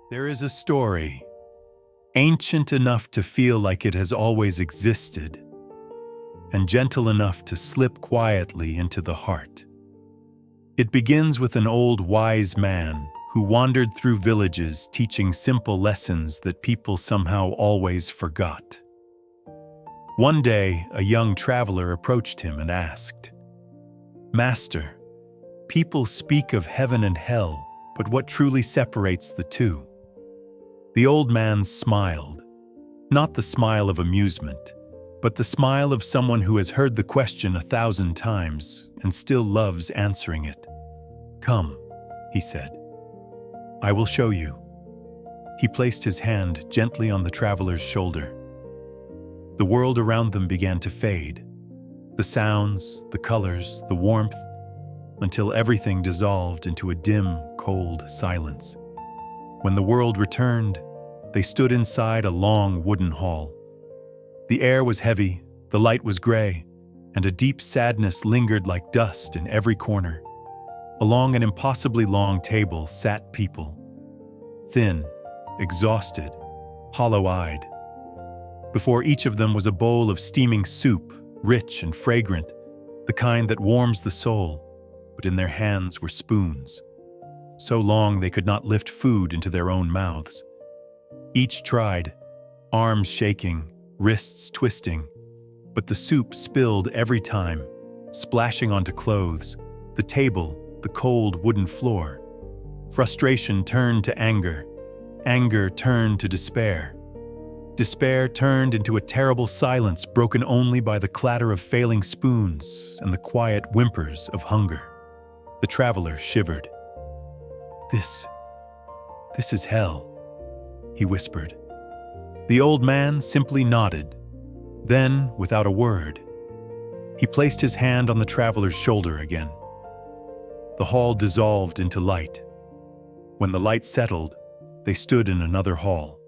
There is a story, ancient enough to feel like it has always existed, and gentle enough to slip quietly into the heart. It begins with an old wise man who wandered through villages teaching simple lessons that people somehow always forgot. One day, a young traveler approached him and asked, "Master, people speak of heaven and hell, but what truly separates the two?" The old man smiled, not the smile of amusement, but the smile of someone who has heard the question 1,000 times and still loves answering it. "Come," he said. "I will show you." He placed his hand gently on the traveler's shoulder. The world around them began to fade, the sounds, the colors, the warmth, until everything dissolved into a dim, cold silence. When the world returned, they stood inside a long wooden hall. The air was heavy, the light was gray, and a deep sadness lingered like dust in every corner. Along an impossibly long table sat people, thin, exhausted, hollow-eyed. Before each of them was a bowl of steaming soup, rich and fragrant, the kind that warms the soul, but in their hands were spoons. So long they could not lift food into their own mouths. Each tried, arms shaking, wrists twisting, but the soup spilled every time, splashing onto clothes, the table, the cold wooden floor. Frustration turned to anger. Anger turned to despair. Despair turned into a terrible silence broken only by the clatter of failing spoons and the quiet whimpers of hunger. The traveler shivered. This is hell," he whispered. The old man simply nodded. Then, without a word, he placed his hand on the traveler's shoulder again. The hall dissolved into light. When the light settled, they stood in another hall.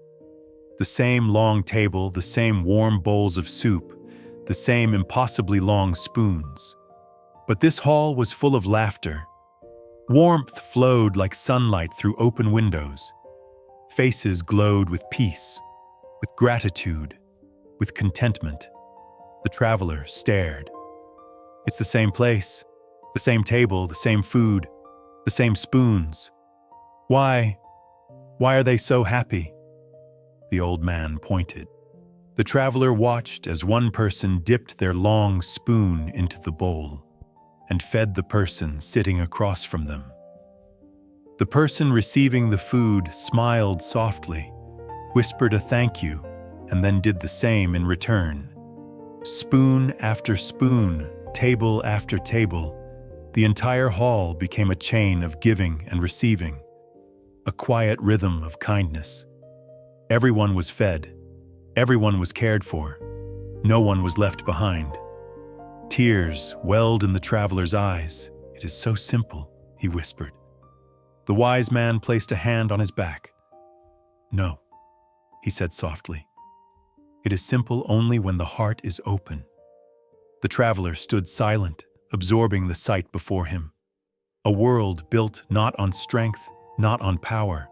The same long table, the same warm bowls of soup, the same impossibly long spoons. But this hall was full of laughter. Warmth flowed like sunlight through open windows. Faces glowed with peace, with gratitude, with contentment. The traveler stared. It's the same place, the same table, the same food, the same spoons. Why are they so happy?" The old man pointed. The traveler watched as one person dipped their long spoon into the bowl and fed the person sitting across from them. The person receiving the food smiled softly, whispered a thank you, and then did the same in return. Spoon after spoon, table after table, the entire hall became a chain of giving and receiving, a quiet rhythm of kindness. Everyone was fed, everyone was cared for, no one was left behind. Tears welled in the traveler's eyes. "It is so simple," he whispered. The wise man placed a hand on his back. "No," he said softly. "It is simple only when the heart is open." The traveler stood silent, absorbing the sight before him. A world built not on strength, not on power,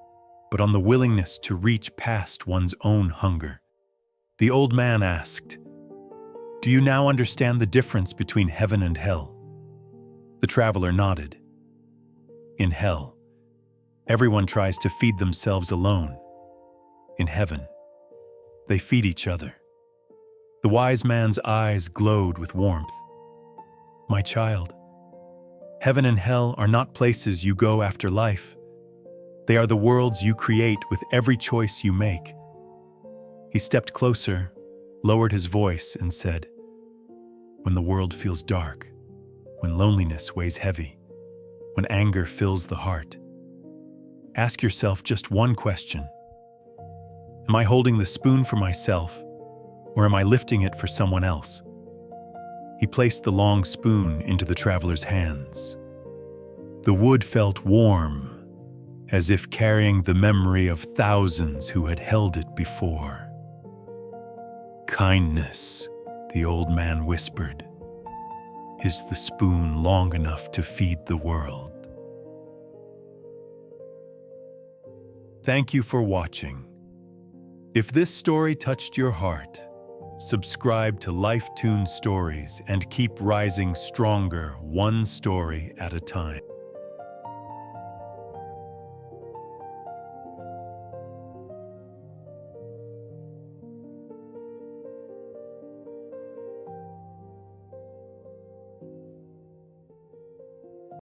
but on the willingness to reach past one's own hunger. The old man asked, "Do you now understand the difference between heaven and hell?" The traveler nodded. In hell, everyone tries to feed themselves alone. In heaven, they feed each other. The wise man's eyes glowed with warmth. "My child, heaven and hell are not places you go after life. They are the worlds you create with every choice you make." He stepped closer, lowered his voice, and said, "When the world feels dark, when loneliness weighs heavy, when anger fills the heart, ask yourself just one question. Am I holding the spoon for myself, or am I lifting it for someone else?" He placed the long spoon into the traveler's hands. The wood felt warm, as if carrying the memory of thousands who had held it before. "Kindness," the old man whispered, "is the spoon long enough to feed the world." Thank you for watching. If this story touched your heart, subscribe to Life Tune Stories and keep rising stronger, one story at a time.